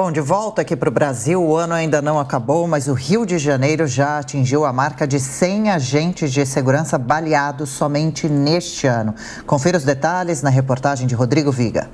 Bom, de volta aqui para o Brasil, o ano ainda não acabou, mas o Rio de Janeiro já atingiu a marca de 100 agentes de segurança baleados somente neste ano. Confira os detalhes na reportagem de Rodrigo Viga.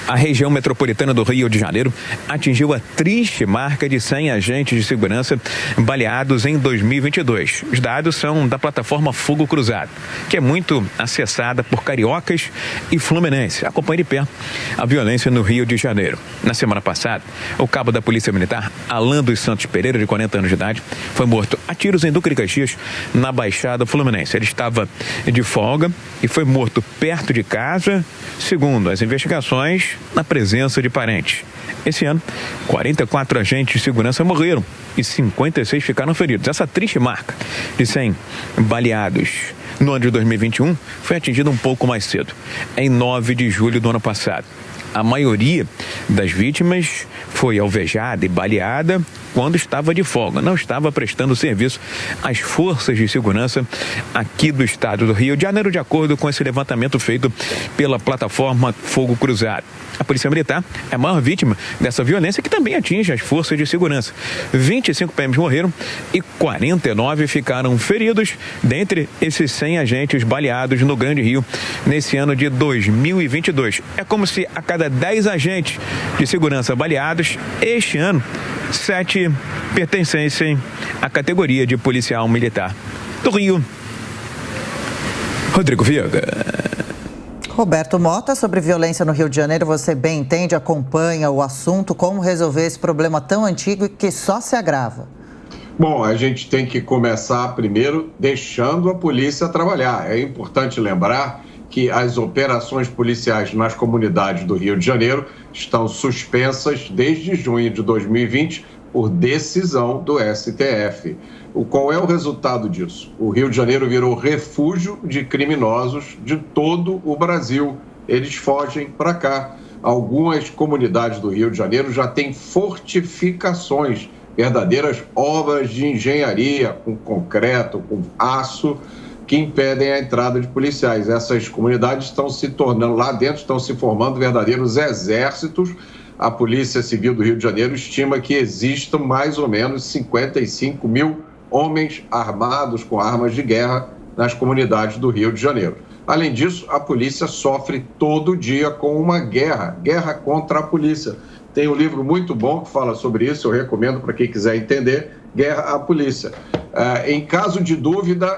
A região metropolitana do Rio de Janeiro atingiu a triste marca de 100 agentes de segurança baleados em 2022. Os dados são da plataforma Fogo Cruzado, que é muito acessada por cariocas e fluminenses. Acompanhe de perto a violência no Rio de Janeiro. Na semana passada, o cabo da Polícia Militar, Alan dos Santos Pereira, de 40 anos de idade, foi morto a tiros em Duque de Caxias, na Baixada Fluminense. Ele estava de folga e foi morto perto de casa, segundo as investigações, na presença de parentes. Esse ano, 44 agentes de segurança morreram e 56 ficaram feridos. Essa triste marca de 100 baleados no ano de 2021 foi atingida um pouco mais cedo, em 9 de julho do ano passado. A maioria das vítimas foi alvejada e baleada quando estava de folga, não estava prestando serviço às forças de segurança aqui do estado do Rio de Janeiro, de acordo com esse levantamento feito pela plataforma Fogo Cruzado. A Polícia Militar é a maior vítima dessa violência, que também atinge as forças de segurança. 25 PMs morreram e 49 ficaram feridos, dentre esses 100 agentes baleados no Grande Rio nesse ano de 2022. É como se a cada 10 agentes de segurança baleados, este ano, 7 pertencessem à categoria de policial militar. Do Rio, Rodrigo Viga. Roberto Mota, sobre violência no Rio de Janeiro, você bem entende, acompanha o assunto, como resolver esse problema tão antigo e que só se agrava? Bom, a gente tem que começar primeiro deixando a polícia trabalhar. É importante lembrar que as operações policiais nas comunidades do Rio de Janeiro estão suspensas desde junho de 2020 por decisão do STF. Qual é o resultado disso? O Rio de Janeiro virou refúgio de criminosos de todo o Brasil. Eles fogem para cá. Algumas comunidades do Rio de Janeiro já têm fortificações, verdadeiras obras de engenharia, com concreto, com aço, que impedem a entrada de policiais. Essas comunidades estão se tornando, lá dentro estão se formando verdadeiros exércitos. A Polícia Civil do Rio de Janeiro estima que existam mais ou menos 55 mil homens armados com armas de guerra nas comunidades do Rio de Janeiro. Além disso, a polícia sofre todo dia com uma guerra contra a polícia. Tem um livro muito bom que fala sobre isso, eu recomendo para quem quiser entender, Guerra à Polícia. Em caso de dúvida,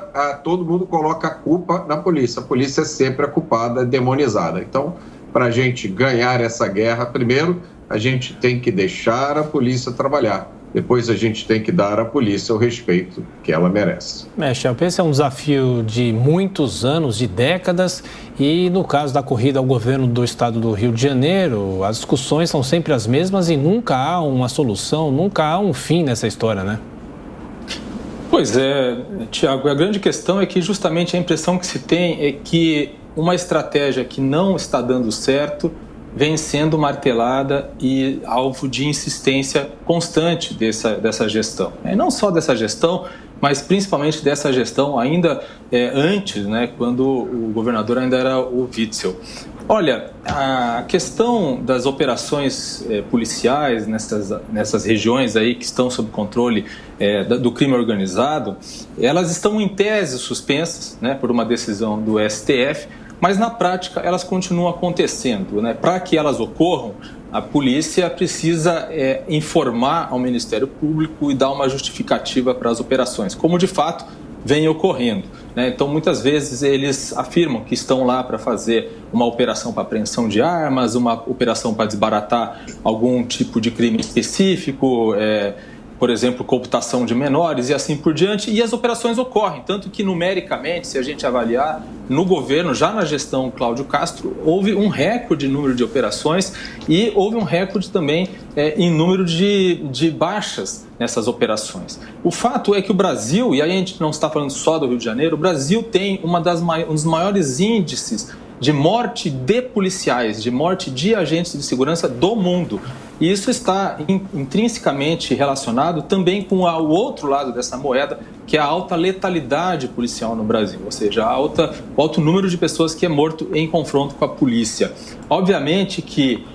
todo mundo coloca a culpa na polícia. A polícia é sempre a culpada, demonizada. Então, para a gente ganhar essa guerra, primeiro, a gente tem que deixar a polícia trabalhar. Depois a gente tem que dar à polícia o respeito que ela merece. Chapa, esse é um desafio de muitos anos, de décadas, e no caso da corrida ao governo do estado do Rio de Janeiro, as discussões são sempre as mesmas e nunca há uma solução, nunca há um fim nessa história, né? Pois é, Tiago, a grande questão é que justamente a impressão que se tem é que uma estratégia que não está dando certo vem sendo martelada e alvo de insistência constante dessa gestão. E não só dessa gestão, mas principalmente dessa gestão ainda antes, né, quando o governador ainda era o Witzel. Olha, a questão das operações policiais nessas regiões aí que estão sob controle do crime organizado, elas estão em tese suspensas, né, por uma decisão do STF, mas na prática elas continuam acontecendo, né? Para que elas ocorram, a polícia precisa informar ao Ministério Público e dar uma justificativa para as operações, como de fato vem ocorrendo, né? Então, muitas vezes eles afirmam que estão lá para fazer uma operação para apreensão de armas, uma operação para desbaratar algum tipo de crime específico, por exemplo, cooptação de menores e assim por diante, e as operações ocorrem, tanto que numericamente, se a gente avaliar, no governo, já na gestão Cláudio Castro, houve um recorde em número de operações e houve um recorde também em número de baixas nessas operações. O fato é que o Brasil, e aí a gente não está falando só do Rio de Janeiro, o Brasil tem um dos maiores índices de morte de policiais, de morte de agentes de segurança do mundo. E isso está intrinsecamente relacionado também com o outro lado dessa moeda, que é a alta letalidade policial no Brasil, ou seja, o alto número de pessoas que é morto em confronto com a polícia. Obviamente que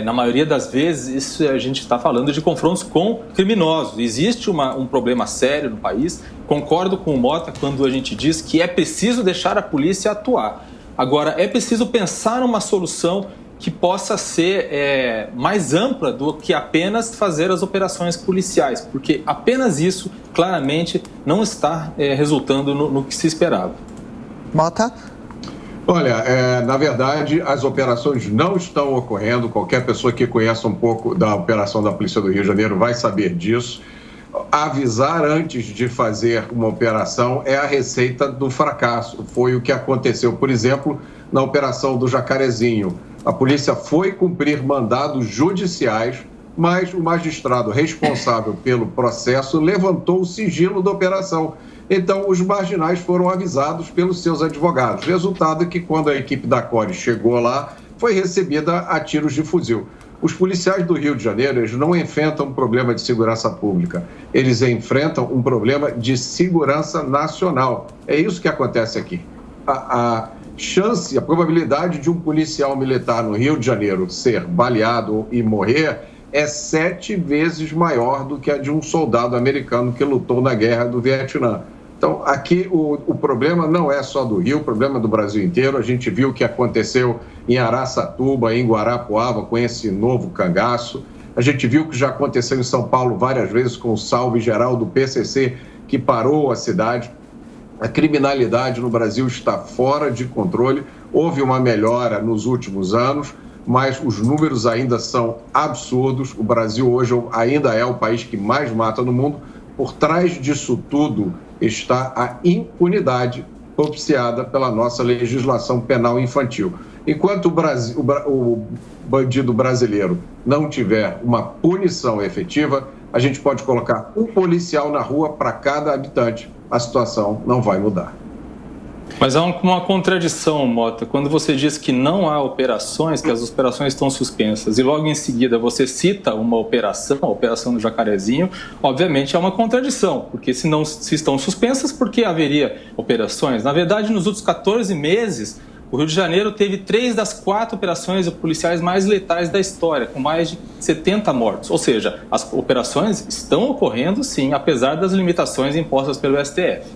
na maioria das vezes, isso a gente está falando de confrontos com criminosos. Existe um problema sério no país. Concordo com o Mota quando a gente diz que é preciso deixar a polícia atuar. Agora, é preciso pensar numa solução que possa ser mais ampla do que apenas fazer as operações policiais, porque apenas isso, claramente, não está resultando no que se esperava. Mota? Olha, na verdade, as operações não estão ocorrendo. Qualquer pessoa que conheça um pouco da operação da Polícia do Rio de Janeiro vai saber disso. Avisar antes de fazer uma operação é a receita do fracasso. Foi o que aconteceu, por exemplo, na operação do Jacarezinho. A polícia foi cumprir mandados judiciais, mas o magistrado responsável pelo processo levantou o sigilo da operação. Então, os marginais foram avisados pelos seus advogados. Resultado é que, quando a equipe da CORE chegou lá, foi recebida a tiros de fuzil. Os policiais do Rio de Janeiro, eles não enfrentam um problema de segurança pública, eles enfrentam um problema de segurança nacional. É isso que acontece aqui. A chance, a probabilidade de um policial militar no Rio de Janeiro ser baleado e morrer é 7 vezes maior do que a de um soldado americano que lutou na guerra do Vietnã. Então, aqui o problema não é só do Rio, o problema é do Brasil inteiro. A gente viu o que aconteceu em Araçatuba, em Guarapuava, com esse novo cangaço. A gente viu o que já aconteceu em São Paulo várias vezes com o salve geral do PCC, que parou a cidade. A criminalidade no Brasil está fora de controle. Houve uma melhora nos últimos anos, mas os números ainda são absurdos. O Brasil hoje ainda é o país que mais mata no mundo. Por trás disso tudo está a impunidade propiciada pela nossa legislação penal infantil. Enquanto o bandido brasileiro não tiver uma punição efetiva, a gente pode colocar um policial na rua para cada habitante. A situação não vai mudar. Mas há uma contradição, Mota, quando você diz que não há operações, que as operações estão suspensas, e logo em seguida você cita uma operação, a operação do Jacarezinho, obviamente é uma contradição, porque se estão suspensas, por que haveria operações? Na verdade, nos últimos 14 meses, o Rio de Janeiro teve 3 das 4 operações policiais mais letais da história, com mais de 70 mortos. Ou seja, as operações estão ocorrendo, sim, apesar das limitações impostas pelo STF.